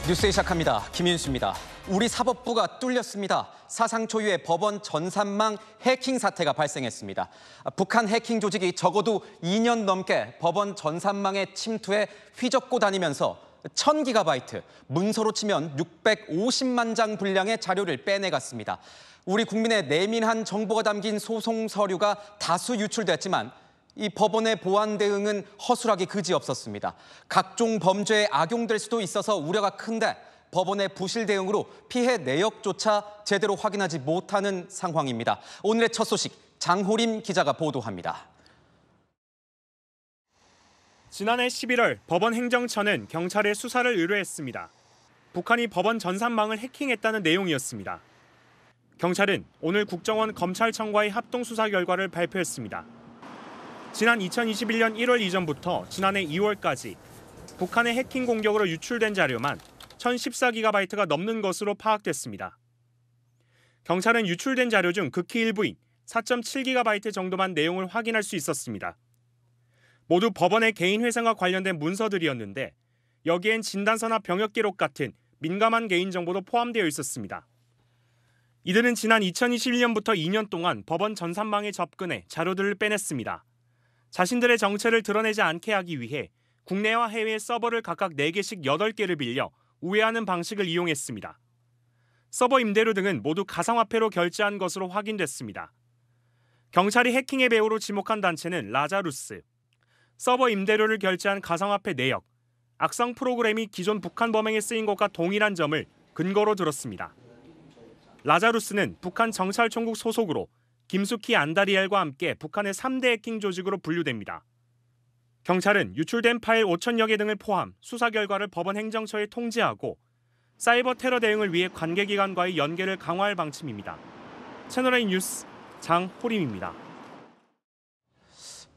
뉴스 시작합니다. 김윤수입니다. 우리 사법부가 뚫렸습니다. 사상 초유의 법원 전산망 해킹 사태가 발생했습니다. 북한 해킹 조직이 적어도 2년 넘게 법원 전산망에 침투해 휘젓고 다니면서 1000GB, 문서로 치면 650만 장 분량의 자료를 빼내갔습니다. 우리 국민의 내민한 정보가 담긴 소송 서류가 다수 유출됐지만 이 법원의 보안 대응은 허술하기 그지없었습니다. 각종 범죄에 악용될 수도 있어서 우려가 큰데 법원의 부실 대응으로 피해 내역조차 제대로 확인하지 못하는 상황입니다. 오늘의 첫 소식 장호림 기자가 보도합니다. 지난해 11월 법원 행정처는 경찰에 수사를 의뢰했습니다. 북한이 법원 전산망을 해킹했다는 내용이었습니다. 경찰은 오늘 국정원 검찰청과의 합동수사 결과를 발표했습니다. 지난 2021년 1월 이전부터 지난해 2월까지 북한의 해킹 공격으로 유출된 자료만 1014GB가 넘는 것으로 파악됐습니다. 경찰은 유출된 자료 중 극히 일부인 4.7GB 정도만 내용을 확인할 수 있었습니다. 모두 법원의 개인회생과 관련된 문서들이었는데 여기엔 진단서나 병역 기록 같은 민감한 개인정보도 포함되어 있었습니다. 이들은 지난 2021년부터 2년 동안 법원 전산망에 접근해 자료들을 빼냈습니다. 자신들의 정체를 드러내지 않게 하기 위해 국내와 해외 서버를 각각 4개씩 8개를 빌려 우회하는 방식을 이용했습니다. 서버 임대료 등은 모두 가상화폐로 결제한 것으로 확인됐습니다. 경찰이 해킹의 배후로 지목한 단체는 라자루스, 서버 임대료를 결제한 가상화폐 내역, 악성 프로그램이 기존 북한 범행에 쓰인 것과 동일한 점을 근거로 들었습니다. 라자루스는 북한 정찰총국 소속으로 김숙희 안다리엘과 함께 북한의 3대 해킹 조직으로 분류됩니다. 경찰은 유출된 파일 5,000여 개 등을 포함 수사 결과를 법원 행정처에 통지하고 사이버 테러 대응을 위해 관계기관과의 연계를 강화할 방침입니다. 채널A 뉴스 장호림입니다.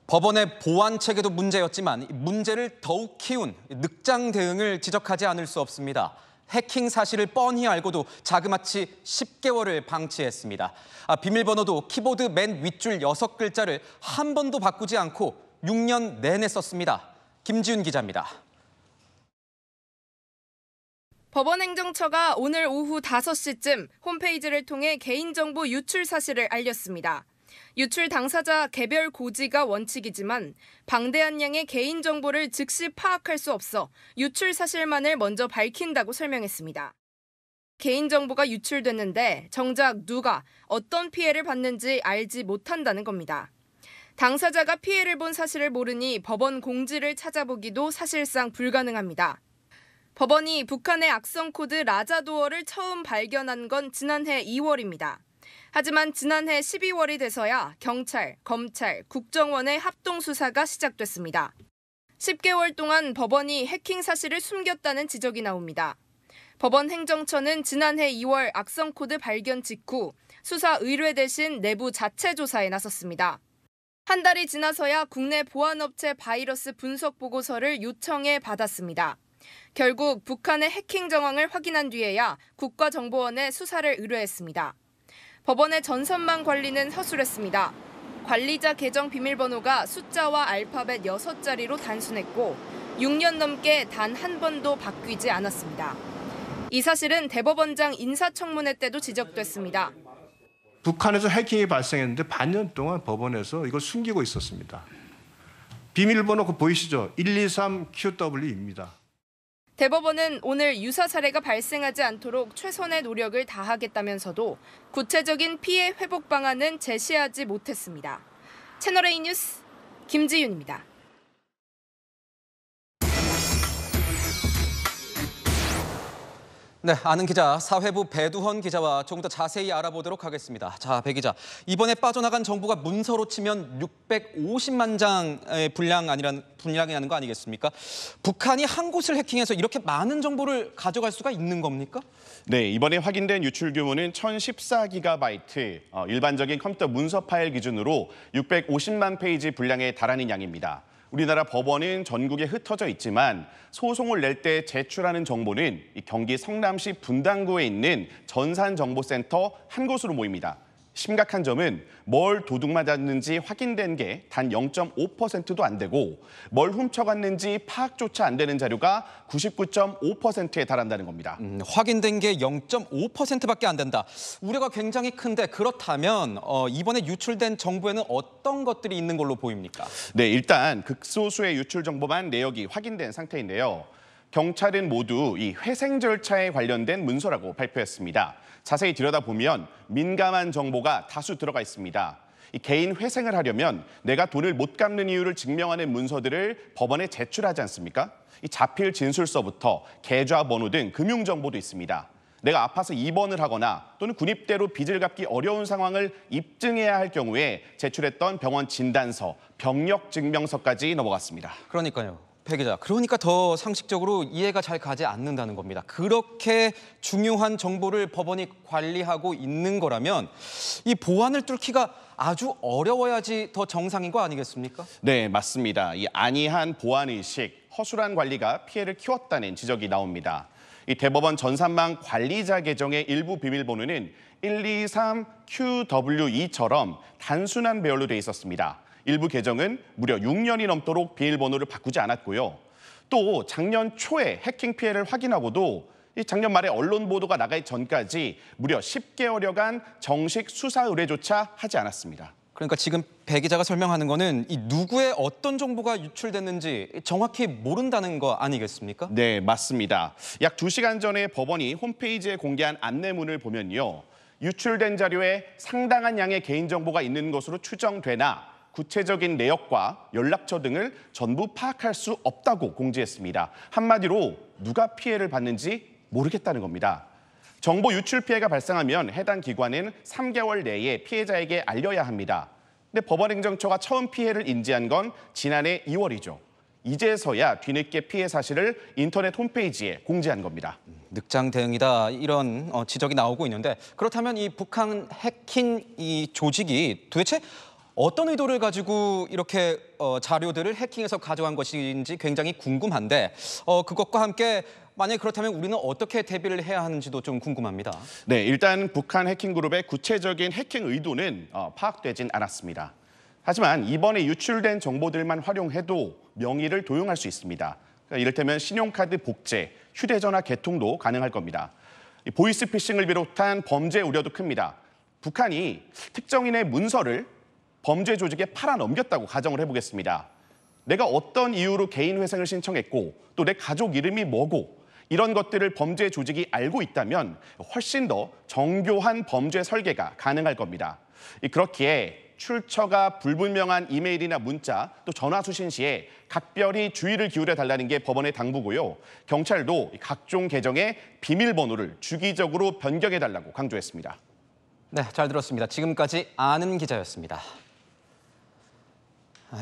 법원의 보안 체계도 문제였지만 문제를 더욱 키운 늑장 대응을 지적하지 않을 수 없습니다. 해킹 사실을 뻔히 알고도 자그마치 10개월을 방치했습니다. 비밀번호도 키보드 맨 윗줄 6글자를 한 번도 바꾸지 않고 6년 내내 썼습니다. 김지윤 기자입니다. 법원 행정처가 오늘 오후 5시쯤 홈페이지를 통해 개인정보 유출 사실을 알렸습니다. 유출 당사자 개별 고지가 원칙이지만 방대한 양의 개인정보를 즉시 파악할 수 없어 유출 사실만을 먼저 밝힌다고 설명했습니다. 개인정보가 유출됐는데 정작 누가 어떤 피해를 받는지 알지 못한다는 겁니다. 당사자가 피해를 본 사실을 모르니 법원 공지를 찾아보기도 사실상 불가능합니다. 법원이 북한의 악성 코드 라자도어를 처음 발견한 건 지난해 2월입니다. 하지만 지난해 12월이 돼서야 경찰, 검찰, 국정원의 합동수사가 시작됐습니다. 10개월 동안 법원이 해킹 사실을 숨겼다는 지적이 나옵니다. 법원 행정처는 지난해 2월 악성 코드 발견 직후 수사 의뢰 대신 내부 자체 조사에 나섰습니다. 한 달이 지나서야 국내 보안업체 바이러스 분석 보고서를 요청해 받았습니다. 결국 북한의 해킹 정황을 확인한 뒤에야 국가정보원에 수사를 의뢰했습니다. 법원의 전산망 관리는 허술했습니다. 관리자 계정 비밀번호가 숫자와 알파벳 6자리로 단순했고 6년 넘게 단 한 번도 바뀌지 않았습니다. 이 사실은 대법원장 인사청문회 때도 지적됐습니다. 북한에서 해킹이 발생했는데 반년 동안 법원에서 이걸 숨기고 있었습니다. 비밀번호 그거 보이시죠? 123QW입니다. 대법원은 오늘 유사 사례가 발생하지 않도록 최선의 노력을 다하겠다면서도 구체적인 피해 회복 방안은 제시하지 못했습니다. 채널A 뉴스 김지윤입니다. 네, 아는 기자 사회부 배두헌 기자와 조금 더 자세히 알아보도록 하겠습니다. 자, 배 기자, 이번에 빠져나간 정보가 문서로 치면 650만 장의 분량이라는 거 아니겠습니까? 북한이 한 곳을 해킹해서 이렇게 많은 정보를 가져갈 수가 있는 겁니까? 네, 이번에 확인된 유출 규모는 1014GB, 일반적인 컴퓨터 문서 파일 기준으로 650만 페이지 분량에 달하는 양입니다. 우리나라 법원은 전국에 흩어져 있지만 소송을 낼 때 제출하는 정보는 경기 성남시 분당구에 있는 전산정보센터 한 곳으로 모입니다. 심각한 점은 뭘 도둑맞았는지 확인된 게 단 0.5%도 안 되고 뭘 훔쳐갔는지 파악조차 안 되는 자료가 99.5%에 달한다는 겁니다. 확인된 게 0.5%밖에 안 된다. 우려가 굉장히 큰데 그렇다면 이번에 유출된 정보에는 어떤 것들이 있는 걸로 보입니까? 네, 일단 극소수의 유출 정보만 내역이 확인된 상태인데요. 경찰은 모두 이 회생 절차에 관련된 문서라고 발표했습니다. 자세히 들여다보면 민감한 정보가 다수 들어가 있습니다. 이 개인 회생을 하려면 내가 돈을 못 갚는 이유를 증명하는 문서들을 법원에 제출하지 않습니까? 이 자필 진술서부터 계좌번호 등 금융정보도 있습니다. 내가 아파서 입원을 하거나 또는 군입대로 빚을 갚기 어려운 상황을 입증해야 할 경우에 제출했던 병원 진단서, 병력 증명서까지 넘어갔습니다. 그러니까요. 배 기자, 그러니까 더 상식적으로 이해가 잘 가지 않는다는 겁니다. 그렇게 중요한 정보를 법원이 관리하고 있는 거라면 이 보안을 뚫기가 아주 어려워야지 더 정상인 거 아니겠습니까? 네, 맞습니다. 이 안이한 보안의식, 허술한 관리가 피해를 키웠다는 지적이 나옵니다. 이 대법원 전산망 관리자 계정의 일부 비밀번호는 123QW2처럼 단순한 배열로 돼 있었습니다. 일부 계정은 무려 6년이 넘도록 비밀번호를 바꾸지 않았고요. 또 작년 초에 해킹 피해를 확인하고도 작년 말에 언론 보도가 나가기 전까지 무려 10개월여간 정식 수사 의뢰조차 하지 않았습니다. 그러니까 지금 배 기자가 설명하는 거는 이 누구의 어떤 정보가 유출됐는지 정확히 모른다는 거 아니겠습니까? 네, 맞습니다. 약 2시간 전에 법원이 홈페이지에 공개한 안내문을 보면요. 유출된 자료에 상당한 양의 개인정보가 있는 것으로 추정되나 구체적인 내역과 연락처 등을 전부 파악할 수 없다고 공지했습니다. 한마디로 누가 피해를 받는지 모르겠다는 겁니다. 정보 유출 피해가 발생하면 해당 기관은 3개월 내에 피해자에게 알려야 합니다. 근데 법원행정처가 처음 피해를 인지한 건 지난해 2월이죠. 이제서야 뒤늦게 피해 사실을 인터넷 홈페이지에 공지한 겁니다. 늑장 대응이다 이런 지적이 나오고 있는데 그렇다면 이 북한 해킹 이 조직이 도대체 어떤 의도를 가지고 이렇게 자료들을 해킹해서 가져간 것인지 굉장히 궁금한데 그것과 함께 만약에 그렇다면 우리는 어떻게 대비를 해야 하는지도 좀 궁금합니다. 네, 일단 북한 해킹 그룹의 구체적인 해킹 의도는 파악되진 않았습니다. 하지만 이번에 유출된 정보들만 활용해도 명의를 도용할 수 있습니다. 그러니까 이를테면 신용카드 복제, 휴대전화 개통도 가능할 겁니다. 보이스피싱을 비롯한 범죄 우려도 큽니다. 북한이 특정인의 문서를 범죄 조직에 팔아넘겼다고 가정을 해보겠습니다. 내가 어떤 이유로 개인 회생을 신청했고 또 내 가족 이름이 뭐고 이런 것들을 범죄 조직이 알고 있다면 훨씬 더 정교한 범죄 설계가 가능할 겁니다. 그렇기에 출처가 불분명한 이메일이나 문자 또 전화 수신 시에 각별히 주의를 기울여 달라는 게 법원의 당부고요. 경찰도 각종 계정의 비밀번호를 주기적으로 변경해 달라고 강조했습니다. 네, 잘 들었습니다. 지금까지 아는 기자였습니다.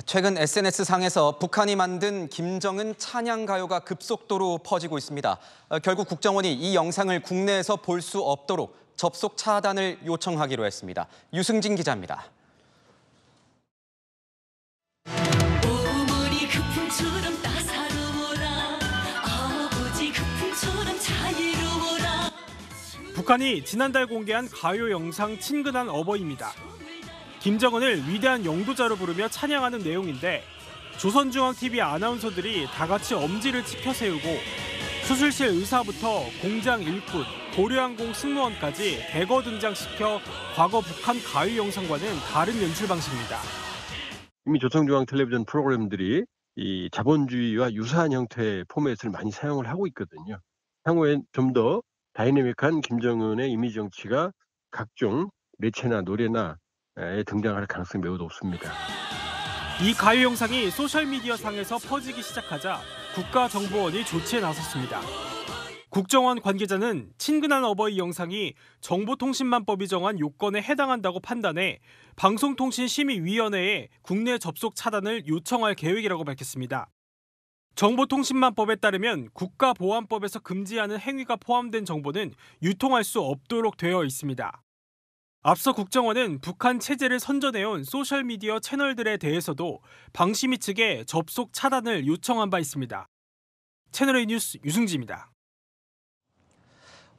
최근 SNS상에서 북한이 만든 김정은 찬양 가요가 급속도로 퍼지고 있습니다. 결국 국정원이 이 영상을 국내에서 볼 수 없도록 접속 차단을 요청하기로 했습니다. 유승진 기자입니다. 북한이 지난달 공개한 가요 영상 친근한 어버이입니다. 김정은을 위대한 영도자로 부르며 찬양하는 내용인데 조선중앙TV 아나운서들이 다 같이 엄지를 치켜 세우고 수술실 의사부터 공장 일꾼, 고려항공 승무원까지 대거 등장시켜 과거 북한 가요 영상과는 다른 연출 방식입니다. 이미 조선중앙 텔레비전 프로그램들이 이 자본주의와 유사한 형태의 포맷을 많이 사용을 하고 있거든요. 향후엔 좀 더 다이내믹한 김정은의 이미지 정치가 각종 매체나 노래나 등장할 가능성이 매우 높습니다. 이 가요 영상이 소셜미디어 상에서 퍼지기 시작하자 국가정보원이 조치에 나섰습니다. 국정원 관계자는 친근한 어버이 영상이 정보통신망법이 정한 요건에 해당한다고 판단해 방송통신심의위원회에 국내 접속 차단을 요청할 계획이라고 밝혔습니다. 정보통신망법에 따르면 국가보안법에서 금지하는 행위가 포함된 정보는 유통할 수 없도록 되어 있습니다. 앞서 국정원은 북한 체제를 선전해온 소셜미디어 채널들에 대해서도 방심위 측에 접속 차단을 요청한 바 있습니다. 채널A 뉴스 유승지입니다.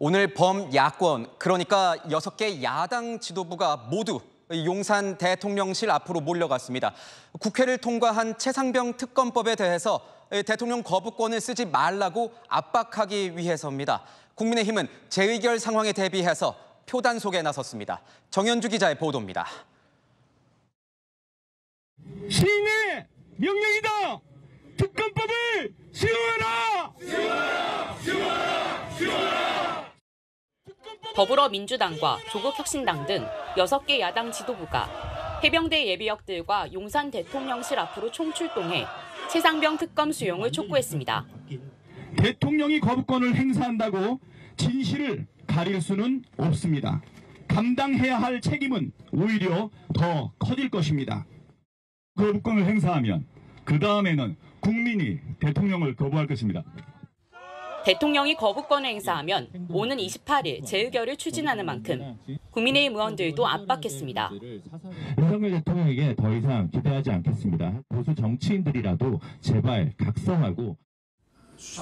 오늘 범야권, 그러니까 6개 야당 지도부가 모두 용산 대통령실 앞으로 몰려갔습니다. 국회를 통과한 최상병 특검법에 대해서 대통령 거부권을 쓰지 말라고 압박하기 위해서입니다. 국민의힘은 재의결 상황에 대비해서 표단 속에 나섰습니다. 정현주 기자의 보도입니다. 시인의 명령이다. 특검법을 수용하라. 더불어민주당과 조국혁신당 등 6개 야당 지도부가 해병대 예비역들과 용산 대통령실 앞으로 총출동해 최상병 특검 수용을 촉구했습니다. 대통령이 거부권을 행사한다고 진실을 가릴 수는 없습니다. 감당해야 할 책임은 오히려 더 커질 것입니다. 거부권을 행사하면 그 다음에는 국민이 대통령을 거부할 것입니다. 대통령이 거부권을 행사하면 오는 28일 재의결을 추진하는 만큼 국민의힘 의원들도 압박했습니다. 윤석열 대통령에게 더 이상 기대하지 않겠습니다. 보수 정치인들이라도 제발 각성하고.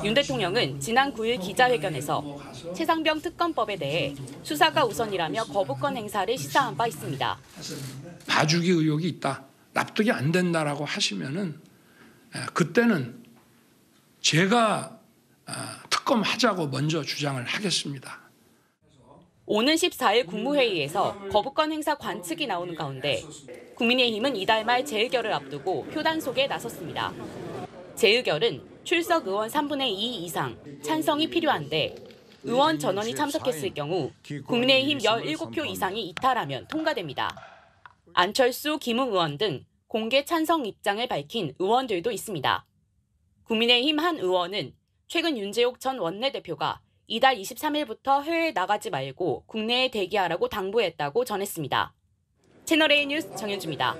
윤 대통령은 지난 9일 기자회견에서 최상병 특검법에 대해 수사가 우선이라며 거부권 행사를 시사한 바 있습니다. 봐주기 의혹이 있다, 납득이 안 된다라고 하시면은 그때는 제가 특검하자고 먼저 주장을 하겠습니다. 오는 14일 국무회의에서 거부권 행사 관측이 나오는 가운데 국민의힘은 이달 말 재의결을 앞두고 표단 속에 나섰습니다. 재의결은 출석 의원 3분의 2 이상 찬성이 필요한데 의원 전원이 참석했을 경우 국민의힘 17표 이상이 이탈하면 통과됩니다. 안철수, 김웅 의원 등 공개 찬성 입장을 밝힌 의원들도 있습니다. 국민의힘 한 의원은 최근 윤재옥 전 원내대표가 이달 23일부터 해외에 나가지 말고 국내에 대기하라고 당부했다고 전했습니다. 채널A 뉴스 정현주입니다.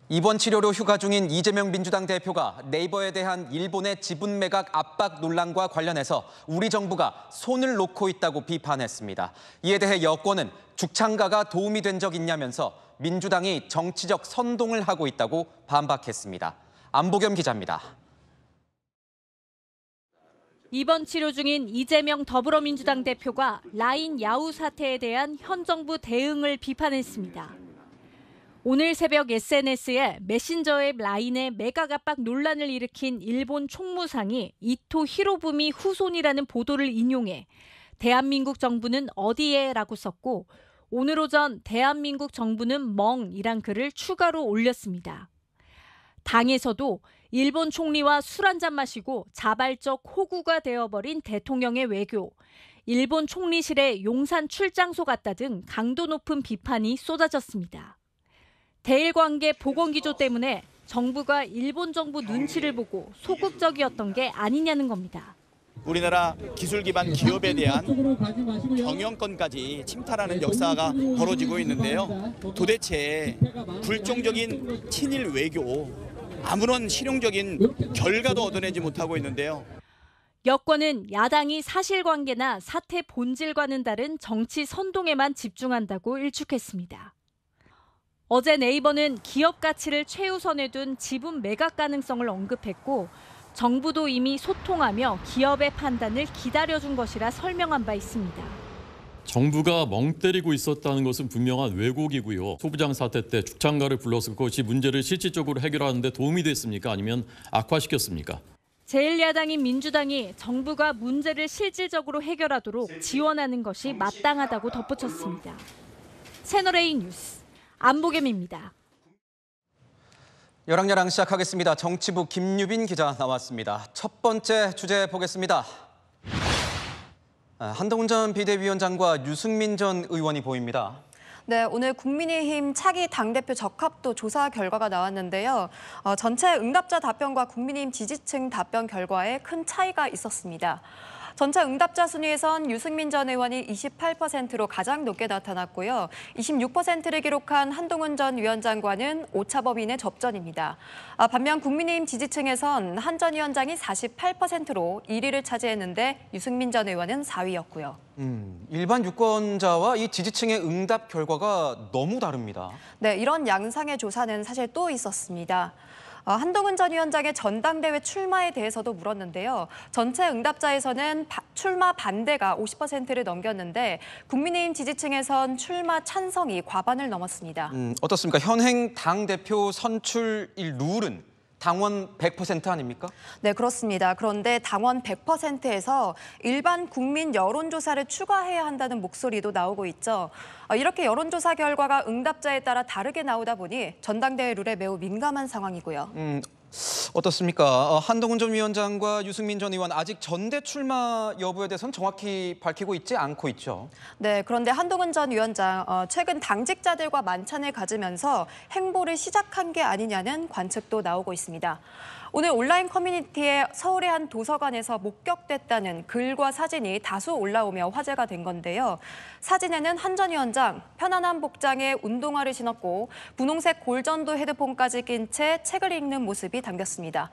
입원 치료로 휴가 중인 이재명 민주당 대표가 네이버에 대한 일본의 지분 매각 압박 논란과 관련해서 우리 정부가 손을 놓고 있다고 비판했습니다. 이에 대해 여권은 죽창가가 도움이 된 적 있냐면서 민주당이 정치적 선동을 하고 있다고 반박했습니다. 안보겸 기자입니다. 입원 치료 중인 이재명 더불어민주당 대표가 라인 야후 사태에 대한 현 정부 대응을 비판했습니다. 오늘 새벽 SNS에 메신저 앱 라인의 매각 압박 논란을 일으킨 일본 총무상이 이토 히로부미 후손이라는 보도를 인용해 대한민국 정부는 어디에?라고 썼고 오늘 오전 대한민국 정부는 멍이란 글을 추가로 올렸습니다. 당에서도 일본 총리와 술 한잔 마시고 자발적 호구가 되어버린 대통령의 외교, 일본 총리실의 용산 출장소 같다 등 강도 높은 비판이 쏟아졌습니다. 대일 관계 복원기조 때문에 정부가 일본 정부 눈치를 보고 소극적이었던 게 아니냐는 겁니다. 우리나라 기술 기반 기업에 대한 경영권까지 침탈하는 역사가 벌어지고 있는데요. 도대체 불종적인 친일 외교, 아무런 실용적인 결과도 얻어내지 못하고 있는데요. 여권은 야당이 사실관계나 사태 본질과는 다른 정치 선동에만 집중한다고 일축했습니다. 어제 네이버는 기업 가치를 최우선에 둔 지분 매각 가능성을 언급했고 정부도 이미 소통하며 기업의 판단을 기다려준 것이라 설명한 바 있습니다. 정부가 멍 때리고 있었다는 것은 분명한 왜곡이고요. 소부장 사태 때 죽창가를 불러서 그것이 문제를 실질적으로 해결하는 데 도움이 됐습니까? 아니면 악화시켰습니까? 제1야당인 민주당이 정부가 문제를 실질적으로 해결하도록 지원하는 것이 마땅하다고 덧붙였습니다. 채널A 뉴스 안보겸입니다. 열왕열왕 시작하겠습니다. 정치부 김유빈 기자 나왔습니다. 첫 번째 주제 보겠습니다. 한동훈 전 비대위원장과 유승민 전 의원이 보입니다. 네, 오늘 국민의힘 차기 당대표 적합도 조사 결과가 나왔는데요. 전체 응답자 답변과 국민의힘 지지층 답변 결과에 큰 차이가 있었습니다. 전체 응답자 순위에선 유승민 전 의원이 28%로 가장 높게 나타났고요. 26%를 기록한 한동훈 전 위원장과는 오차 범위내 접전입니다. 반면 국민의힘 지지층에선 한 전 위원장이 48%로 1위를 차지했는데 유승민 전 의원은 4위였고요. 일반 유권자와 이 지지층의 응답 결과가 너무 다릅니다. 네, 이런 양상의 조사는 사실 또 있었습니다. 한동훈 전 위원장의 전당대회 출마에 대해서도 물었는데요. 전체 응답자에서는 출마 반대가 50%를 넘겼는데 국민의힘 지지층에선 출마 찬성이 과반을 넘었습니다. 어떻습니까? 현행 당대표 선출 룰은 당원 100% 아닙니까? 네, 그렇습니다. 그런데 당원 100%에서 일반 국민 여론조사를 추가해야 한다는 목소리도 나오고 있죠. 이렇게 여론조사 결과가 응답자에 따라 다르게 나오다 보니 전당대회 룰에 매우 민감한 상황이고요. 어떻습니까? 한동훈 전 위원장과 유승민 전 의원 아직 전대 출마 여부에 대해서는 정확히 밝히고 있지 않고 있죠. 네, 그런데 한동훈 전 위원장 최근 당직자들과 만찬을 가지면서 행보를 시작한 게 아니냐는 관측도 나오고 있습니다. 오늘 온라인 커뮤니티에 서울의 한 도서관에서 목격됐다는 글과 사진이 다수 올라오며 화제가 된 건데요. 사진에는 한 전 위원장 편안한 복장에 운동화를 신었고 분홍색 골전도 헤드폰까지 낀 채 책을 읽는 모습이 담겼습니다.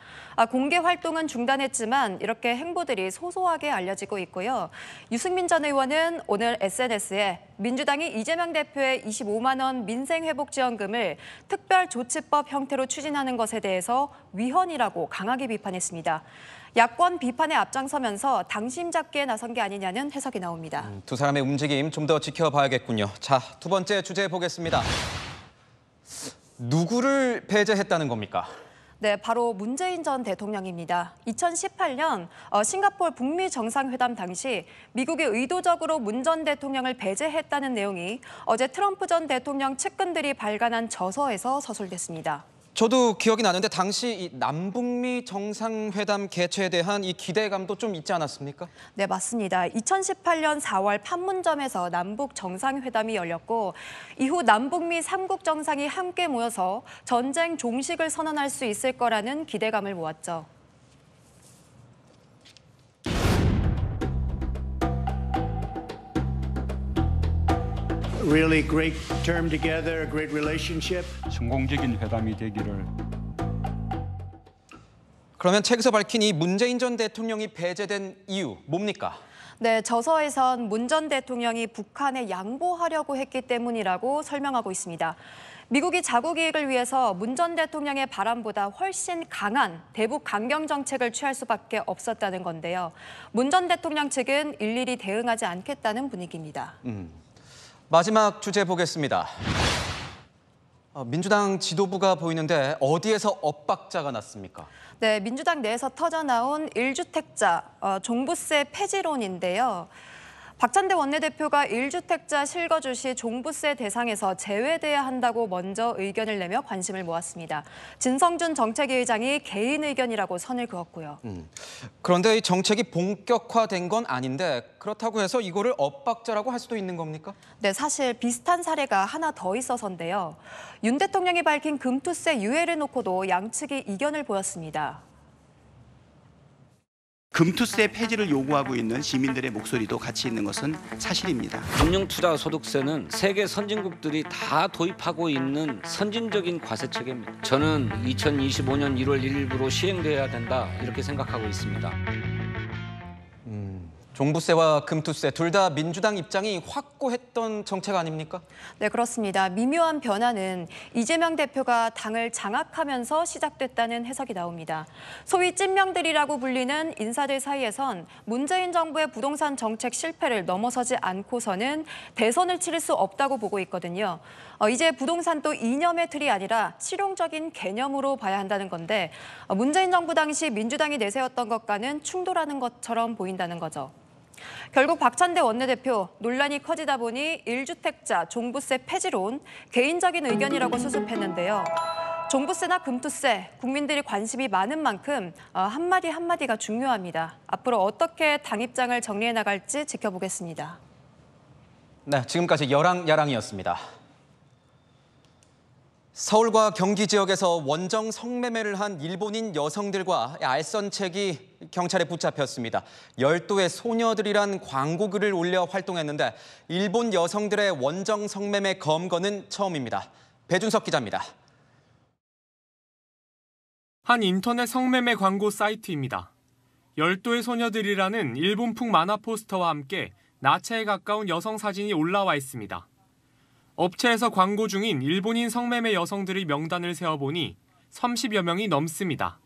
공개 활동은 중단했지만 이렇게 행보들이 소소하게 알려지고 있고요. 유승민 전 의원은 오늘 SNS에 민주당이 이재명 대표의 25만 원 민생회복지원금을 특별조치법 형태로 추진하는 것에 대해서 위헌이라고 강하게 비판했습니다. 야권 비판에 앞장서면서 당심 잡기에 나선 게 아니냐는 해석이 나옵니다. 두 사람의 움직임 좀 더 지켜봐야겠군요. 자, 두 번째 주제 보겠습니다. 누구를 배제했다는 겁니까? 네, 바로 문재인 전 대통령입니다. 2018년 싱가포르 북미 정상회담 당시 미국이 의도적으로 문 전 대통령을 배제했다는 내용이 어제 트럼프 전 대통령 측근들이 발간한 저서에서 서술됐습니다. 저도 기억이 나는데 당시 이 남북미 정상회담 개최에 대한 이 기대감도 좀 있지 않았습니까? 네, 맞습니다. 2018년 4월 판문점에서 남북 정상회담이 열렸고 이후 남북미 3국 정상이 함께 모여서 전쟁 종식을 선언할 수 있을 거라는 기대감을 모았죠. Really great term together, a great relationship. 성공적인 회담이 되기를. 그러면 책에서 밝힌 이 문재인 전 대통령이 배제된 이유 뭡니까? 네, 저서에선 문 전 대통령이 북한에 양보하려고 했기 때문이라고 설명하고 있습니다. 미국이 자국 이익을 위해서 문 전 대통령의 바람보다 훨씬 강한 대북 강경 정책을 취할 수밖에 없었다는 건데요. 문 전 대통령 측은 일일이 대응하지 않겠다는 분위기입니다. 마지막 주제 보겠습니다. 민주당 지도부가 보이는데 어디에서 엇박자가 났습니까? 네, 민주당 내에서 터져나온 1주택자 종부세 폐지론인데요. 박찬대 원내대표가 1주택자 실거주 시 종부세 대상에서 제외돼야 한다고 먼저 의견을 내며 관심을 모았습니다. 진성준 정책위 의장이 개인 의견이라고 선을 그었고요. 그런데 이 정책이 본격화된 건 아닌데 그렇다고 해서 이거를 엇박자라고 할 수도 있는 겁니까? 네, 사실 비슷한 사례가 하나 더 있어서인데요. 윤 대통령이 밝힌 금투세 유예를 놓고도 양측이 이견을 보였습니다. 금투세 폐지를 요구하고 있는 시민들의 목소리도 같이 있는 것은 사실입니다. 금융투자소득세는 세계 선진국들이 다 도입하고 있는 선진적인 과세체계입니다. 저는 2025년 1월 1일부로 시행돼야 된다 이렇게 생각하고 있습니다. 종부세와 금투세 둘 다 민주당 입장이 확고했던 정책 아닙니까? 네, 그렇습니다. 미묘한 변화는 이재명 대표가 당을 장악하면서 시작됐다는 해석이 나옵니다. 소위 찐명들이라고 불리는 인사들 사이에선 문재인 정부의 부동산 정책 실패를 넘어서지 않고서는 대선을 치를 수 없다고 보고 있거든요. 이제 부동산도 이념의 틀이 아니라 실용적인 개념으로 봐야 한다는 건데 문재인 정부 당시 민주당이 내세웠던 것과는 충돌하는 것처럼 보인다는 거죠. 결국 박찬대 원내대표 논란이 커지다 보니 1주택자 종부세 폐지론 개인적인 의견이라고 수습했는데요. 종부세나 금투세 국민들이 관심이 많은 만큼 한마디 한마디가 중요합니다. 앞으로 어떻게 당 입장을 정리해 나갈지 지켜보겠습니다. 네, 지금까지 여랑야랑이었습니다. 서울과 경기 지역에서 원정 성매매를 한 일본인 여성들과 알선책이 경찰에 붙잡혔습니다. 열도의 소녀들이란 광고글을 올려 활동했는데 일본 여성들의 원정 성매매 검거는 처음입니다. 배준석 기자입니다. 한 인터넷 성매매 광고 사이트입니다. 열도의 소녀들이라는 일본풍 만화 포스터와 함께 나체에 가까운 여성 사진이 올라와 있습니다. 업체에서 광고 중인 일본인 성매매 여성들의 명단을 세어보니 30여 명이 넘습니다.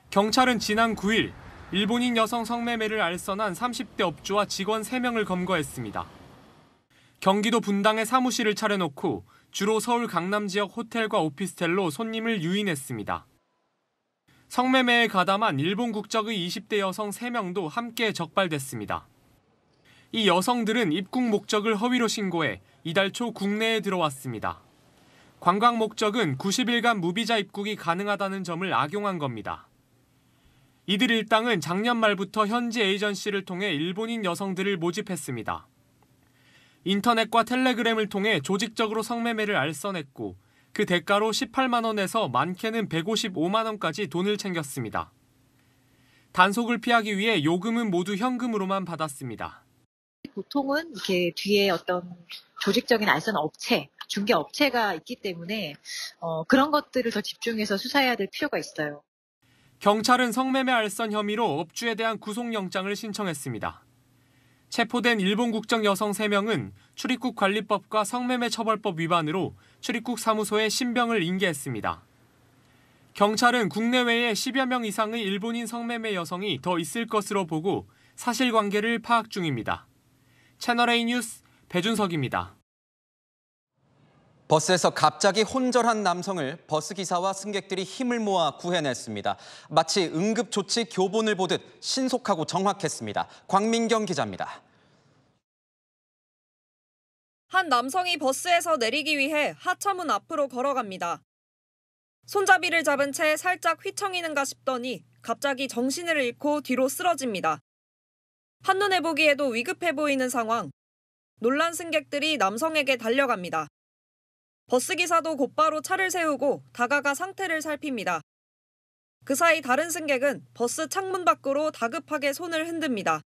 경찰은 지난 9일 일본인 여성 성매매를 알선한 30대 업주와 직원 3명을 검거했습니다. 경기도 분당에 사무실을 차려놓고 주로 서울 강남 지역 호텔과 오피스텔로 손님을 유인했습니다. 성매매에 가담한 일본 국적의 20대 여성 3명도 함께 적발됐습니다. 이 여성들은 입국 목적을 허위로 신고해 이달 초 국내에 들어왔습니다. 관광 목적은 90일간 무비자 입국이 가능하다는 점을 악용한 겁니다. 이들 일당은 작년 말부터 현지 에이전시를 통해 일본인 여성들을 모집했습니다. 인터넷과 텔레그램을 통해 조직적으로 성매매를 알선했고 그 대가로 18만 원에서 많게는 155만 원까지 돈을 챙겼습니다. 단속을 피하기 위해 요금은 모두 현금으로만 받았습니다. 보통은 이렇게 뒤에 어떤 조직적인 알선 업체, 중개 업체가 있기 때문에 그런 것들을 더 집중해서 수사해야 될 필요가 있어요. 경찰은 성매매 알선 혐의로 업주에 대한 구속영장을 신청했습니다. 체포된 일본 국적 여성 3명은 출입국 관리법과 성매매 처벌법 위반으로 출입국 사무소에 신병을 인계했습니다. 경찰은 국내외에 10여 명 이상의 일본인 성매매 여성이 더 있을 것으로 보고 사실관계를 파악 중입니다. 채널A 뉴스 배준석입니다. 버스에서 갑자기 혼절한 남성을 버스기사와 승객들이 힘을 모아 구해냈습니다. 마치 응급조치 교본을 보듯 신속하고 정확했습니다. 광민경 기자입니다. 한 남성이 버스에서 내리기 위해 하차문 앞으로 걸어갑니다. 손잡이를 잡은 채 살짝 휘청이는가 싶더니 갑자기 정신을 잃고 뒤로 쓰러집니다. 한눈에 보기에도 위급해 보이는 상황. 놀란 승객들이 남성에게 달려갑니다. 버스기사도 곧바로 차를 세우고 다가가 상태를 살핍니다. 그 사이 다른 승객은 버스 창문 밖으로 다급하게 손을 흔듭니다.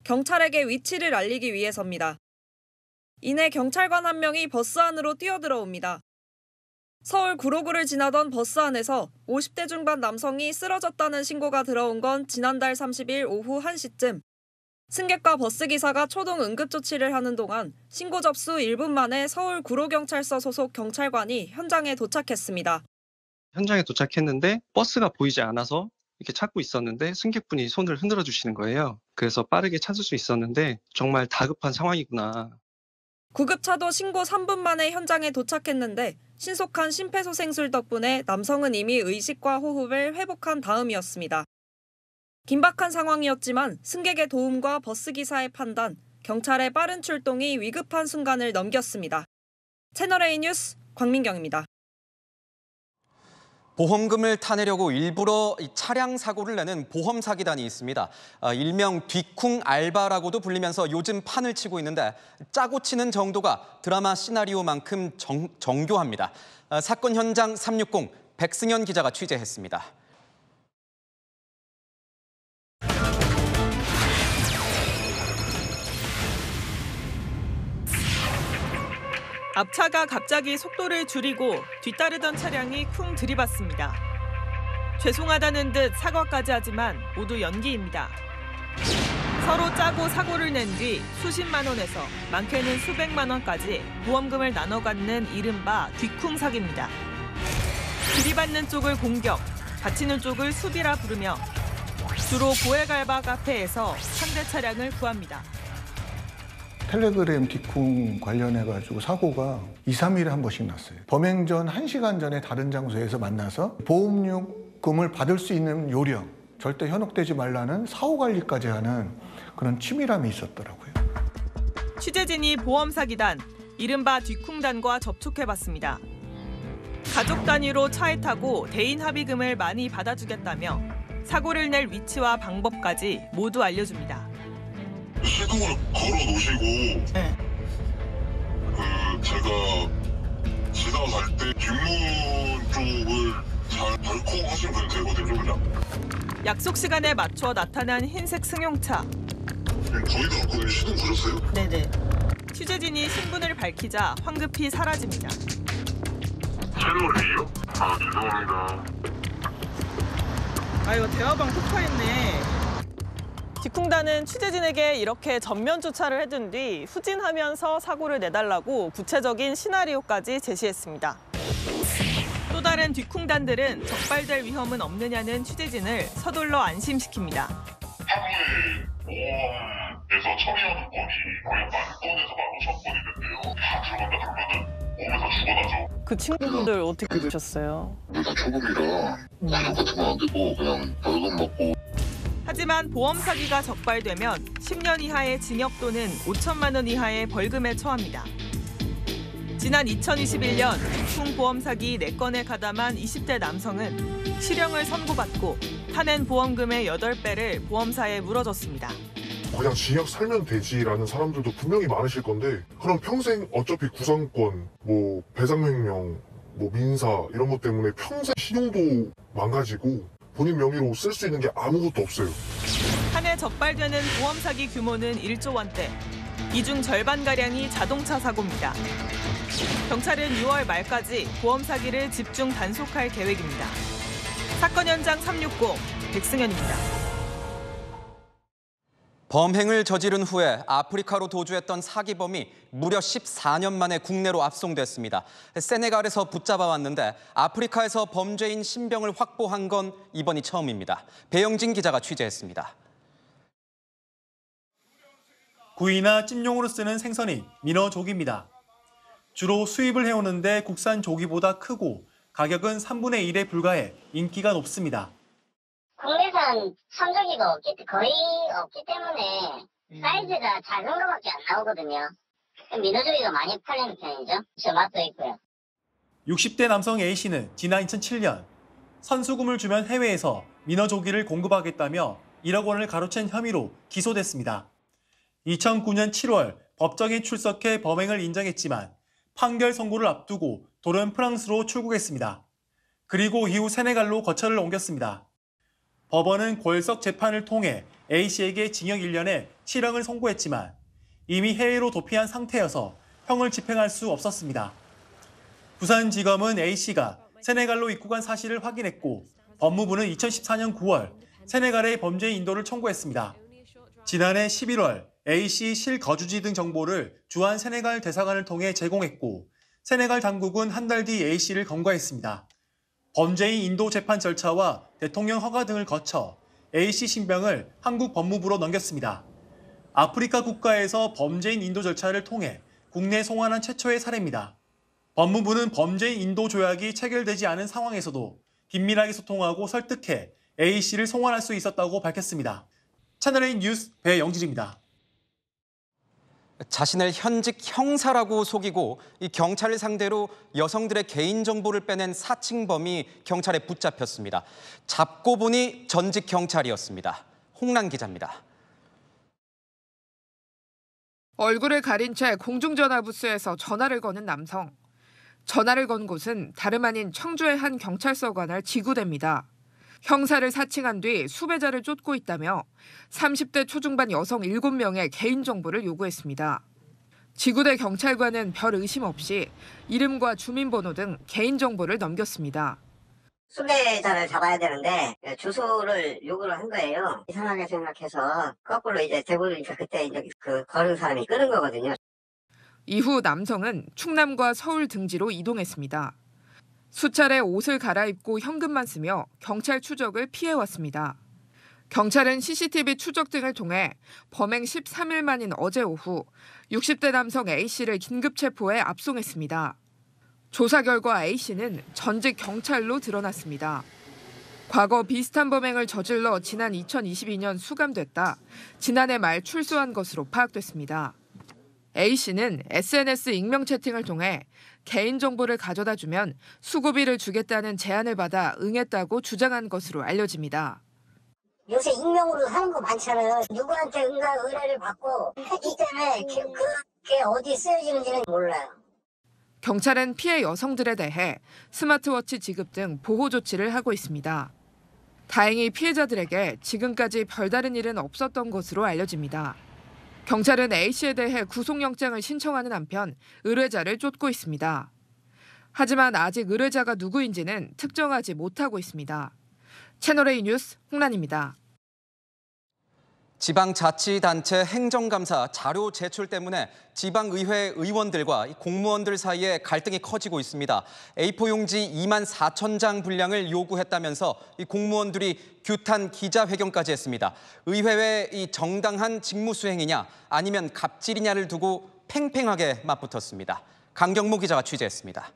경찰에게 위치를 알리기 위해서입니다. 이내 경찰관 한 명이 버스 안으로 뛰어들어옵니다. 서울 구로구를 지나던 버스 안에서 50대 중반 남성이 쓰러졌다는 신고가 들어온 건 지난달 30일 오후 1시쯤. 승객과 버스기사가 초동 응급조치를 하는 동안 신고 접수 1분 만에 서울 구로경찰서 소속 경찰관이 현장에 도착했습니다. 현장에 도착했는데 버스가 보이지 않아서 이렇게 찾고 있었는데 승객분이 손을 흔들어 주시는 거예요. 그래서 빠르게 찾을 수 있었는데 정말 다급한 상황이구나. 구급차도 신고 3분 만에 현장에 도착했는데 신속한 심폐소생술 덕분에 남성은 이미 의식과 호흡을 회복한 다음이었습니다. 긴박한 상황이었지만 승객의 도움과 버스기사의 판단, 경찰의 빠른 출동이 위급한 순간을 넘겼습니다. 채널A 뉴스 광민경입니다. 보험금을 타내려고 일부러 차량 사고를 내는 보험 사기단이 있습니다. 일명 뒤쿵 알바라고도 불리면서 요즘 판을 치고 있는데 짜고 치는 정도가 드라마 시나리오만큼 정교합니다. 사건 현장 360 백승현 기자가 취재했습니다. 앞차가 갑자기 속도를 줄이고 뒤따르던 차량이 쿵 들이받습니다. 죄송하다는 듯 사과까지 하지만 모두 연기입니다. 서로 짜고 사고를 낸 뒤 수십만 원에서 많게는 수백만 원까지 보험금을 나눠 갖는 이른바 뒤쿵 사기입니다. 들이받는 쪽을 공격, 다치는 쪽을 수비라 부르며 주로 고액알바 카페에서 상대 차량을 구합니다. 텔레그램 뒤쿵 관련해가지고 사고가 2, 3일에 한 번씩 났어요. 범행 전 1시간 전에 다른 장소에서 만나서 보험료금을 받을 수 있는 요령, 절대 현혹되지 말라는 사후관리까지 하는 그런 치밀함이 있었더라고요. 취재진이 보험 사기단, 이른바 뒤쿵단과 접촉해봤습니다. 가족 단위로 차에 타고 대인 합의금을 많이 받아주겠다며 사고를 낼 위치와 방법까지 모두 알려줍니다. 시동을 걸어 놓으시고 제가 지나갈 때 뒷문 쪽을 잘 덜컥 하시면 되거든요, 그냥. 약속 시간에 맞춰 나타난 흰색 승용차. 거의 다 왔거든요. 시동 걸었어요? 네네. 취재진이 신분을 밝히자 황급히 사라집니다. 채널이요? 아, 죄송합니다. 아, 이거 대화방 폭파했네. 뒤쿵단은 취재진에게 이렇게 전면 주차를 해둔 뒤 후진하면서 사고를 내달라고 구체적인 시나리오까지 제시했습니다. 또 다른 뒷쿵단들은 적발될 위험은 없느냐는 취재진을 서둘러 안심시킵니다. 하루에 보험에서 처리하는 건이 거의 10,000건에서 15,000건이 된대요. 다 들어간다 그러면은 몸에서 죽어나죠. 그 친구분들 어떻게 되셨어요? 우리가 초급이라 구속 같은 건 안 되고 그냥 벌금 받고. 하지만 보험 사기가 적발되면 10년 이하의 징역 또는 5천만 원 이하의 벌금에 처합니다. 지난 2021년 뒷쿵 보험 사기 4건에 가담한 20대 남성은 실형을 선고받고 타낸 보험금의 8배를 보험사에 물어줬습니다. 그냥 징역 살면 되지라는 사람들도 분명히 많으실 건데 그럼 평생 어차피 구상권, 뭐 배상명령, 뭐 민사 이런 것 때문에 평생 신용도 망가지고 본인 명의로 쓸 수 있는 게 아무것도 없어요. 한 해 적발되는 보험 사기 규모는 1조 원대. 이 중 절반가량이 자동차 사고입니다. 경찰은 6월 말까지 보험 사기를 집중 단속할 계획입니다. 사건 현장 360 백승현입니다. 범행을 저지른 후에 아프리카로 도주했던 사기범이 무려 14년 만에 국내로 압송됐습니다. 세네갈에서 붙잡아왔는데 아프리카에서 범죄인 신병을 확보한 건 이번이 처음입니다. 배영진 기자가 취재했습니다. 구이나 찜용으로 쓰는 생선이 민어조기입니다. 주로 수입을 해오는데 국산 조기보다 크고 가격은 3분의 1에 불과해 인기가 높습니다. 국내산 참조기가 거의 없기 때문에 사이즈가 작은 거밖에 안 나오거든요. 민어조기가 많이 팔리는 편이죠. 저 맛도 있고요. 60대 남성 A씨는 지난 2007년 선수금을 주면 해외에서 민어조기를 공급하겠다며 1억 원을 가로챈 혐의로 기소됐습니다. 2009년 7월 법정에 출석해 범행을 인정했지만 판결 선고를 앞두고 돌연 프랑스로 출국했습니다. 그리고 이후 세네갈로 거처를 옮겼습니다. 법원은 골석 재판을 통해 A씨에게 징역 1년에 실형을 선고했지만 이미 해외로 도피한 상태여서 형을 집행할 수 없었습니다. 부산지검은 A씨가 세네갈로 입국한 사실을 확인했고 법무부는 2014년 9월 세네갈의 범죄인 인도를 청구했습니다. 지난해 11월 A씨 실거주지 등 정보를 주한 세네갈 대사관을 통해 제공했고 세네갈 당국은 한 달 뒤 A씨를 검거했습니다. 범죄인 인도 재판 절차와 대통령 허가 등을 거쳐 A씨 신병을 한국 법무부로 넘겼습니다. 아프리카 국가에서 범죄인 인도 절차를 통해 국내에 송환한 최초의 사례입니다. 법무부는 범죄인 인도 조약이 체결되지 않은 상황에서도 긴밀하게 소통하고 설득해 A씨를 송환할 수 있었다고 밝혔습니다. 채널A 뉴스 배영진입니다. 자신을 현직 형사라고 속이고 이 경찰을 상대로 여성들의 개인정보를 빼낸 사칭범이 경찰에 붙잡혔습니다. 잡고 보니 전직 경찰이었습니다. 홍란 기자입니다. 얼굴을 가린 채 공중전화 부스에서 전화를 거는 남성. 전화를 건 곳은 다름 아닌 청주의 한 경찰서 관할 지구대입니다. 형사를 사칭한 뒤 수배자를 쫓고 있다며 30대 초중반 여성 7명의 개인정보를 요구했습니다. 지구대 경찰관은 별 의심 없이 이름과 주민번호 등 개인정보를 넘겼습니다. 수배자를 잡아야 되는데 주소를 요구를 한 거예요. 이상하게 생각해서 거꾸로 이제 대부분이니까 그때 이제 걸은 사람이 끄는 거거든요. 이후 남성은 충남과 서울 등지로 이동했습니다. 수차례 옷을 갈아입고 현금만 쓰며 경찰 추적을 피해왔습니다. 경찰은 CCTV 추적 등을 통해 범행 13일 만인 어제 오후 60대 남성 A씨를 긴급 체포해 압송했습니다. 조사 결과 A씨는 전직 경찰로 드러났습니다. 과거 비슷한 범행을 저질러 지난 2022년 수감됐다 지난해 말 출소한 것으로 파악됐습니다. A씨는 SNS 익명 채팅을 통해 개인정보를 가져다 주면 수고비를 주겠다는 제안을 받아 응했다고 주장한 것으로 알려집니다. 요새 익명으로 하는 거 많잖아요. 누구한테 의뢰를 받고 했기 때문에 그게 어디 쓰여지는지는 몰라요. 경찰은 피해 여성들에 대해 스마트워치 지급 등 보호 조치를 하고 있습니다. 다행히 피해자들에게 지금까지 별다른 일은 없었던 것으로 알려집니다. 경찰은 A씨에 대해 구속영장을 신청하는 한편 의뢰자를 쫓고 있습니다. 하지만 아직 의뢰자가 누구인지는 특정하지 못하고 있습니다. 채널A 뉴스 홍란입니다. 지방자치단체 행정감사 자료 제출 때문에 지방의회 의원들과 공무원들 사이에 갈등이 커지고 있습니다. A4 용지 2만 4천 장 분량을 요구했다면서 공무원들이 규탄 기자회견까지 했습니다. 의회의 이 정당한 직무수행이냐 아니면 갑질이냐를 두고 팽팽하게 맞붙었습니다. 강경모 기자가 취재했습니다.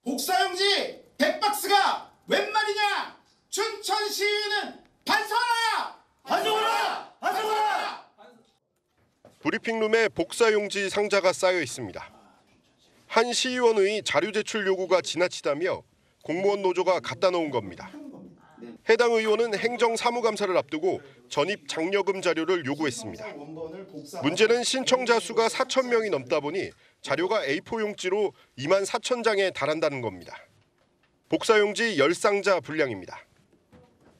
복사용지 100박스가 웬 말이냐? 춘천시의회는 반성하라! 반성하라! 반성하라! 브리핑룸에 복사용지 상자가 쌓여 있습니다. 한 시의원의 자료 제출 요구가 지나치다며 공무원 노조가 갖다 놓은 겁니다. 해당 의원은 행정사무감사를 앞두고 전입 장려금 자료를 요구했습니다. 문제는 신청자 수가 4천 명이 넘다 보니 자료가 A4 용지로 2만 4천 장에 달한다는 겁니다. 복사용지 10상자 분량입니다.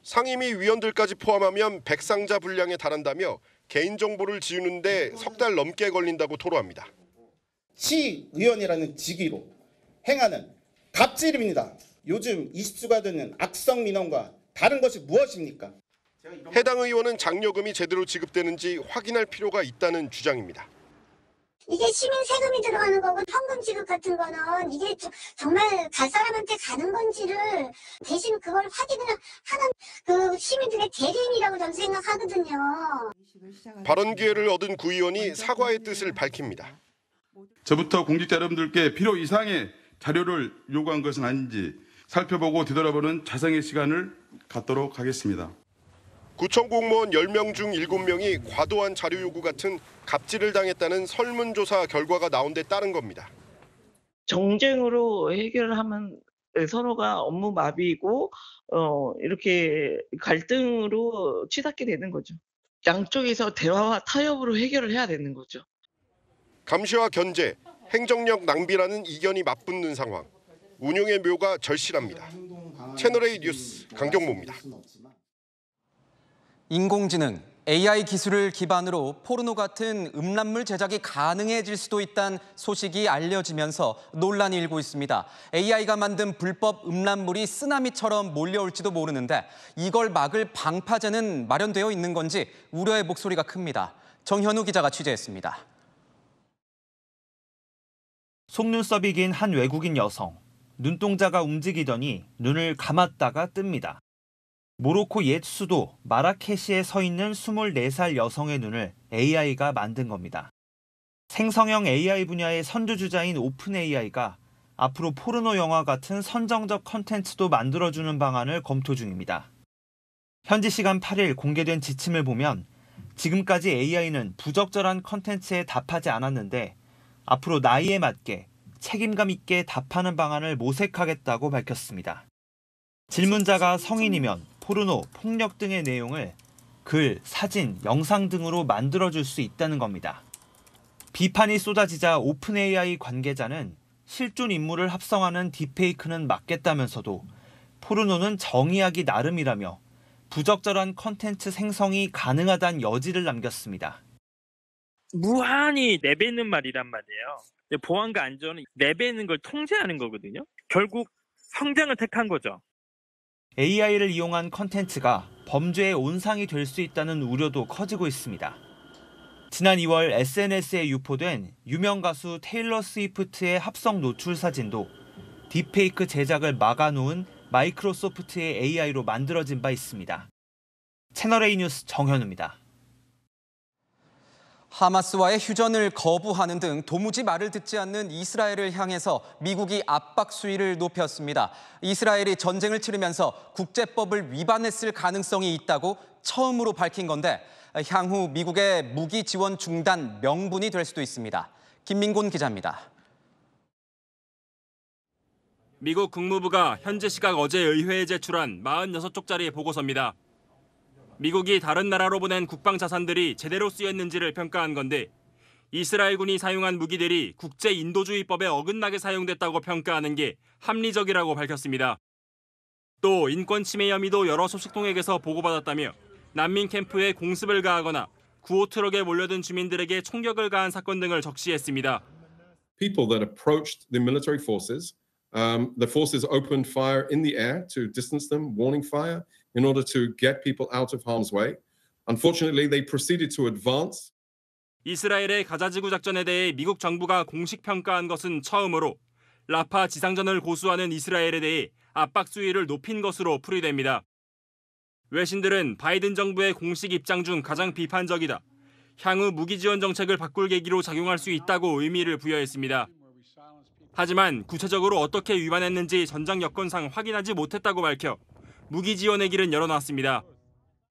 상임위 위원들까지 포함하면 100상자 분량에 달한다며 개인정보를 지우는데 석 달 넘게 걸린다고 토로합니다. 시의원이라는 직위로 행하는 갑질입니다. 요즘 이슈가 되는 악성 민원과 다른 것이 무엇입니까? 해당 의원은 장려금이 제대로 지급되는지 확인할 필요가 있다는 주장입니다. 이게 시민 세금이 들어가는 거고 현금 지급 같은 거는 이게 정말 갈 사람한테 가는 건지를 대신 그걸 확인을 하는 그 시민들의 대리인이라고 저는 생각하거든요. 발언 기회를 얻은 구의원이 사과의 뜻을 밝힙니다. 저부터 공직자 여러분들께 필요 이상의 자료를 요구한 것은 아닌지 살펴보고 뒤돌아보는 자성의 시간을 갖도록 하겠습니다. 구청 공무원 10명 중 7명이 과도한 자료 요구 같은 갑질을 당했다는 설문조사 결과가 나온 데 따른 겁니다. 정쟁으로 해결을 하면 서로가 업무 마비이고 이렇게 갈등으로 치닫게 되는 거죠. 양쪽에서 대화와 타협으로 해결을 해야 되는 거죠. 감시와 견제, 행정력 낭비라는 이견이 맞붙는 상황. 운용의 묘가 절실합니다. 채널A 뉴스 강경모입니다. 인공지능, AI 기술을 기반으로 포르노 같은 음란물 제작이 가능해질 수도 있다는 소식이 알려지면서 논란이 일고 있습니다. AI가 만든 불법 음란물이 쓰나미처럼 몰려올지도 모르는데 이걸 막을 방파제는 마련되어 있는 건지 우려의 목소리가 큽니다. 정현우 기자가 취재했습니다. 속눈썹이 긴 한 외국인 여성. 눈동자가 움직이더니 눈을 감았다가 뜹니다. 모로코 옛 수도 마라케시에 서 있는 24살 여성의 눈을 AI가 만든 겁니다. 생성형 AI 분야의 선두주자인 오픈 AI가 앞으로 포르노 영화 같은 선정적 컨텐츠도 만들어주는 방안을 검토 중입니다. 현지 시간 8일 공개된 지침을 보면 지금까지 AI는 부적절한 컨텐츠에 답하지 않았는데 앞으로 나이에 맞게 책임감 있게 답하는 방안을 모색하겠다고 밝혔습니다. 질문자가 성인이면 포르노, 폭력 등의 내용을 글, 사진, 영상 등으로 만들어줄 수 있다는 겁니다. 비판이 쏟아지자 오픈 AI 관계자는 실존 인물을 합성하는 딥페이크는 막겠다면서도 포르노는 정의하기 나름이라며 부적절한 컨텐츠 생성이 가능하다는 여지를 남겼습니다. 무한히 내뱉는 말이란 말이에요. 보안과 안전은 내뱉는 걸 통제하는 거거든요. 결국 성장을 택한 거죠. AI를 이용한 컨텐츠가 범죄의 온상이 될 수 있다는 우려도 커지고 있습니다. 지난 2월 SNS에 유포된 유명 가수 테일러 스위프트의 합성 노출 사진도 딥페이크 제작을 막아놓은 마이크로소프트의 AI로 만들어진 바 있습니다. 채널A 뉴스 정현우입니다. 하마스와의 휴전을 거부하는 등 도무지 말을 듣지 않는 이스라엘을 향해서 미국이 압박 수위를 높였습니다. 이스라엘이 전쟁을 치르면서 국제법을 위반했을 가능성이 있다고 처음으로 밝힌 건데 향후 미국의 무기 지원 중단 명분이 될 수도 있습니다. 김민곤 기자입니다. 미국 국무부가 현지 시각 어제 의회에 제출한 46쪽짜리 보고서입니다. 미국이 다른 나라로 보낸 국방 자산들이 제대로 쓰였는지를 평가한 건데 이스라엘군이 사용한 무기들이 국제 인도주의법에 어긋나게 사용됐다고 평가하는 게 합리적이라고 밝혔습니다. 또 인권 침해 혐의도 여러 소식통에게서 보고받았다며 난민 캠프에 공습을 가하거나 구호 트럭에 몰려든 주민들에게 총격을 가한 사건 등을 적시했습니다. People that approached the military forces, the forces opened fire in the air to distance them, warning fire, in order to get people out of harm's way. Unfortunately, they proceeded to advance. 이스라엘의 가자지구 작전에 대해 미국 정부가 공식 평가한 것은 처음으로 라파 지상전을 고수하는 이스라엘에 대해 압박 수위를 높인 것으로 풀이됩니다. 외신들은 바이든 정부의 공식 입장 중 가장 비판적이다. 향후 무기 지원 정책을 바꿀 계기로 작용할 수 있다고 의미를 부여했습니다. 하지만 구체적으로 어떻게 위반했는지 전장 여건상 확인하지 못했다고 밝혀 무기 지원의 길은 열어놨습니다.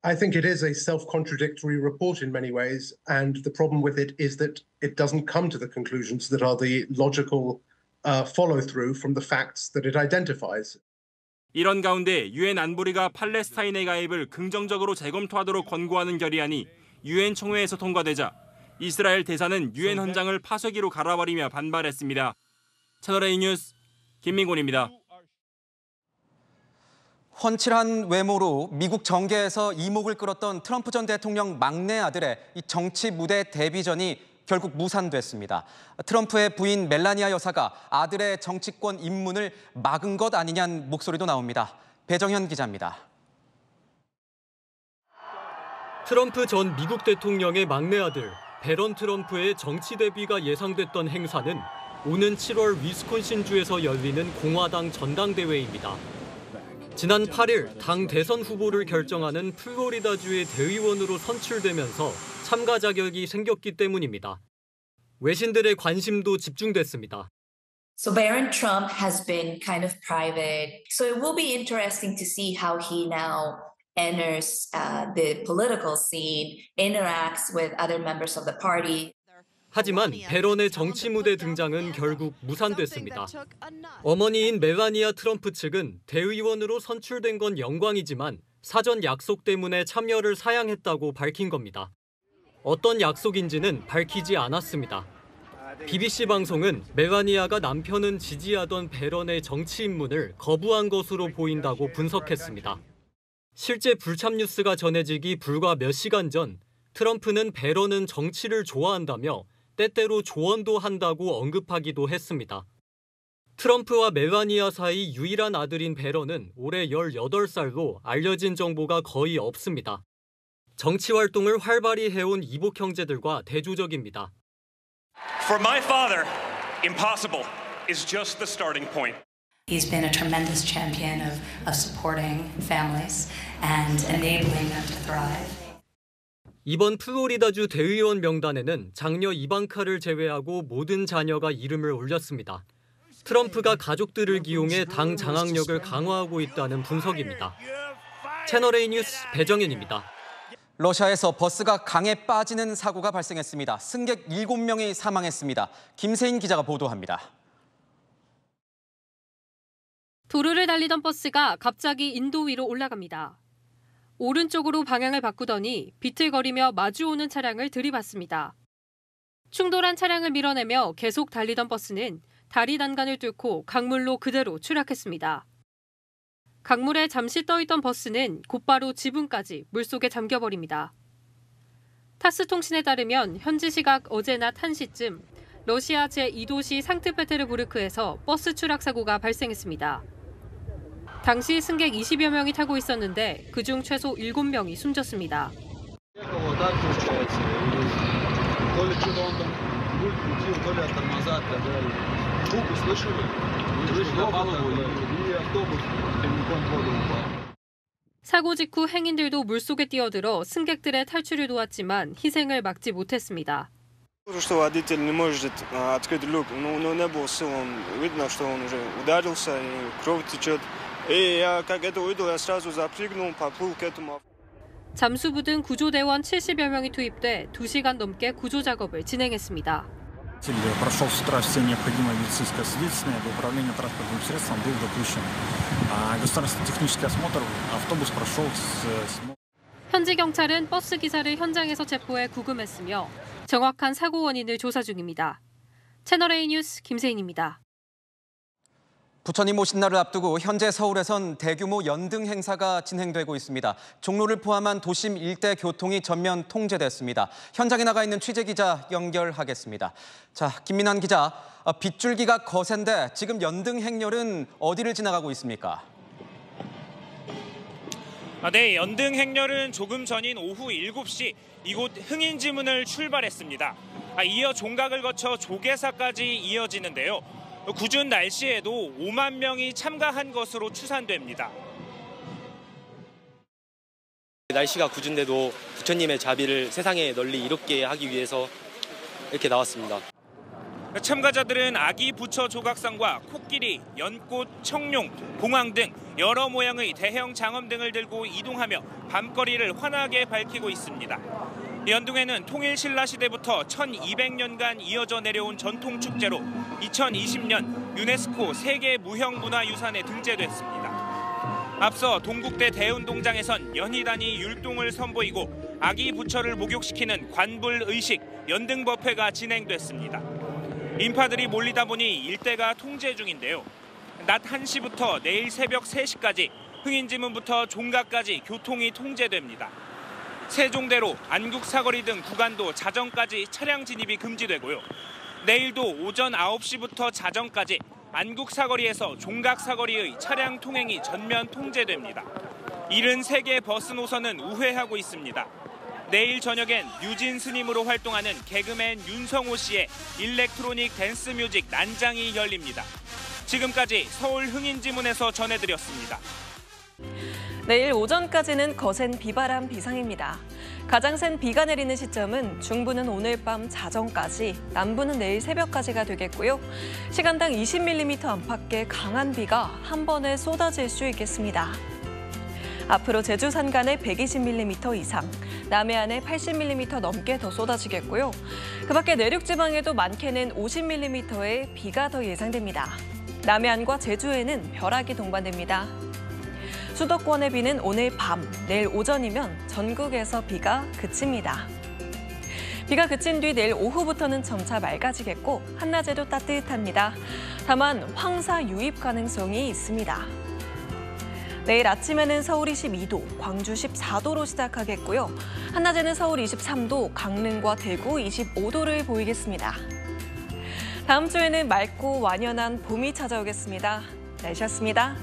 I think it is a self-contradictory report in many ways, and the problem with it is that it doesn't come to the conclusions that are the logical follow-through from the facts that it identifies. 이런 가운데 유엔 안보리가 팔레스타인의 가입을 긍정적으로 재검토하도록 권고하는 결의안이 유엔 총회에서 통과되자 이스라엘 대사는 유엔 헌장을 파쇄기로 갈아버리며 반발했습니다. 채널A 뉴스 김민곤입니다. 훤칠한 외모로 미국 정계에서 이목을 끌었던 트럼프 전 대통령 막내 아들의 이 정치 무대 데뷔전이 결국 무산됐습니다. 트럼프의 부인 멜라니아 여사가 아들의 정치권 입문을 막은 것 아니냐는 목소리도 나옵니다. 배정현 기자입니다. 트럼프 전 미국 대통령의 막내 아들 배런 트럼프의 정치 데뷔가 예상됐던 행사는 오는 7월 위스콘신주에서 열리는 공화당 전당대회입니다. 지난 8일 당 대선 후보를 결정하는 플로리다주의 대의원으로 선출되면서 참가 자격이 생겼기 때문입니다. 외신들의 관심도 집중됐습니다. So Barron Trump has been kind of private. So it will be interesting to see how he now enters the political scene, interacts with other members of the party. 하지만 배런의 정치 무대 등장은 결국 무산됐습니다. 어머니인 멜라니아 트럼프 측은 대의원으로 선출된 건 영광이지만 사전 약속 때문에 참여를 사양했다고 밝힌 겁니다. 어떤 약속인지는 밝히지 않았습니다. BBC 방송은 멜라니아가 남편은 지지하던 배런의 정치 입문을 거부한 것으로 보인다고 분석했습니다. 실제 불참 뉴스가 전해지기 불과 몇 시간 전 트럼프는 배런은 정치를 좋아한다며 때때로 조언도 한다고 언급하기도 했습니다. 트럼프와 멜라니아 사이 유일한 아들인 배런은 올해 18살로 알려진 정보가 거의 없습니다. 정치 활동을 활발히 해온 이복 형제들과 대조적입니다. For my father, impossible is just the starting point. He's been a tremendous champion of supporting families and enabling them to thrive. 이번 플로리다주 대의원 명단에는 장녀 이방카를 제외하고 모든 자녀가 이름을 올렸습니다. 트럼프가 가족들을 기용해 당 장악력을 강화하고 있다는 분석입니다. 채널A 뉴스 배정현입니다. 러시아에서 버스가 강에 빠지는 사고가 발생했습니다. 승객 7명이 사망했습니다. 김세인 기자가 보도합니다. 도로를 달리던 버스가 갑자기 인도 위로 올라갑니다. 오른쪽으로 방향을 바꾸더니 비틀거리며 마주오는 차량을 들이받습니다. 충돌한 차량을 밀어내며 계속 달리던 버스는 다리 난간을 뚫고 강물로 그대로 추락했습니다. 강물에 잠시 떠있던 버스는 곧바로 지붕까지 물속에 잠겨버립니다. 타스 통신에 따르면 현지 시각 어제 낮 1시쯤 러시아 제2도시 상트페테르부르크에서 버스 추락 사고가 발생했습니다. 당시 승객 20여 명이 타고 있었는데 그중 최소 7명이 숨졌습니다. 사고 직후 행인들도 물속에 뛰어들어 승객들의 탈출을 도왔지만 희생을 막지 못했습니다. Что водитель не может открыть люк, но не было сил, видно, что он уже ударился и кровь течет. И я как это увидел, я сразу запрыгнул, поплыл к этому. 잠수부 등 구조대원 70여 명이 투입돼 2시간 넘게 구조 작업을 진행했습니다. Прошел с утра все необходимое медицинское свидетельствование, в управлении транспортным средством был допущен государственный технический осмотр, автобус прошел с... 현지 경찰은 버스 기사를 현장에서 체포해 구금했으며 정확한 사고 원인을 조사 중입니다. 채널A 뉴스 김세인입니다. 부처님 오신 날을 앞두고 현재 서울에선 대규모 연등 행사가 진행되고 있습니다. 종로를 포함한 도심 일대 교통이 전면 통제됐습니다. 현장에 나가 있는 취재기자 연결하겠습니다. 자, 김민환 기자, 빗줄기가 거센데 지금 연등 행렬은 어디를 지나가고 있습니까? 네, 연등 행렬은 조금 전인 오후 7시 이곳 흥인지문을 출발했습니다. 이어 종각을 거쳐 조계사까지 이어지는데요. 궂은 날씨에도 5만 명이 참가한 것으로 추산됩니다. 날씨가 궂은데도 부처님의 자비를 세상에 널리 이롭게 하기 위해서 이렇게 나왔습니다. 참가자들은 아기 부처 조각상과 코끼리, 연꽃, 청룡, 봉황 등 여러 모양의 대형 장엄 등을 들고 이동하며 밤거리를 환하게 밝히고 있습니다. 연등회는 통일 신라 시대부터 1200년간 이어져 내려온 전통 축제로 2020년 유네스코 세계 무형문화유산에 등재됐습니다. 앞서 동국대 대운동장에선 연희단이 율동을 선보이고 아기 부처를 목욕시키는 관불의식 연등법회가 진행됐습니다. 인파들이 몰리다 보니 일대가 통제 중인데요. 낮 1시부터 내일 새벽 3시까지 흥인지문부터 종각까지 교통이 통제됩니다. 세종대로, 안국사거리 등 구간도 자정까지 차량 진입이 금지되고요. 내일도 오전 9시부터 자정까지 안국사거리에서 종각사거리의 차량 통행이 전면 통제됩니다. 73개 버스 노선은 우회하고 있습니다. 내일 저녁엔 뮤진 스님으로 활동하는 개그맨 윤성호 씨의 일렉트로닉 댄스 뮤직 난장이 열립니다. 지금까지 서울 흥인지문에서 전해드렸습니다. 내일 오전까지는 거센 비바람 비상입니다. 가장 센 비가 내리는 시점은 중부는 오늘 밤 자정까지, 남부는 내일 새벽까지가 되겠고요. 시간당 20mm 안팎의 강한 비가 한 번에 쏟아질 수 있겠습니다. 앞으로 제주 산간에 120mm 이상, 남해안에 80mm 넘게 더 쏟아지겠고요. 그 밖에 내륙 지방에도 많게는 50mm의 비가 더 예상됩니다. 남해안과 제주에는 벼락이 동반됩니다. 수도권의 비는 오늘 밤, 내일 오전이면 전국에서 비가 그칩니다. 비가 그친 뒤 내일 오후부터는 점차 맑아지겠고 한낮에도 따뜻합니다. 다만 황사 유입 가능성이 있습니다. 내일 아침에는 서울 22도, 광주 14도로 시작하겠고요. 한낮에는 서울 23도, 강릉과 대구 25도를 보이겠습니다. 다음 주에는 맑고 완연한 봄이 찾아오겠습니다. 날씨였습니다.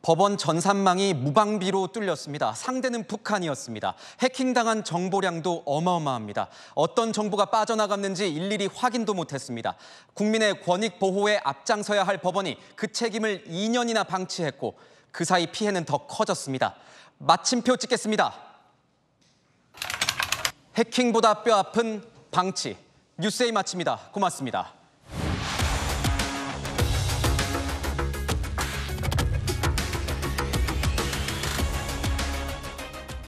법원 전산망이 무방비로 뚫렸습니다. 상대는 북한이었습니다. 해킹당한 정보량도 어마어마합니다. 어떤 정보가 빠져나갔는지 일일이 확인도 못했습니다. 국민의 권익 보호에 앞장서야 할 법원이 그 책임을 2년이나 방치했고 그 사이 피해는 더 커졌습니다. 마침표 찍겠습니다. 해킹보다 뼈아픈 방치. 뉴스에이 마칩니다. 고맙습니다.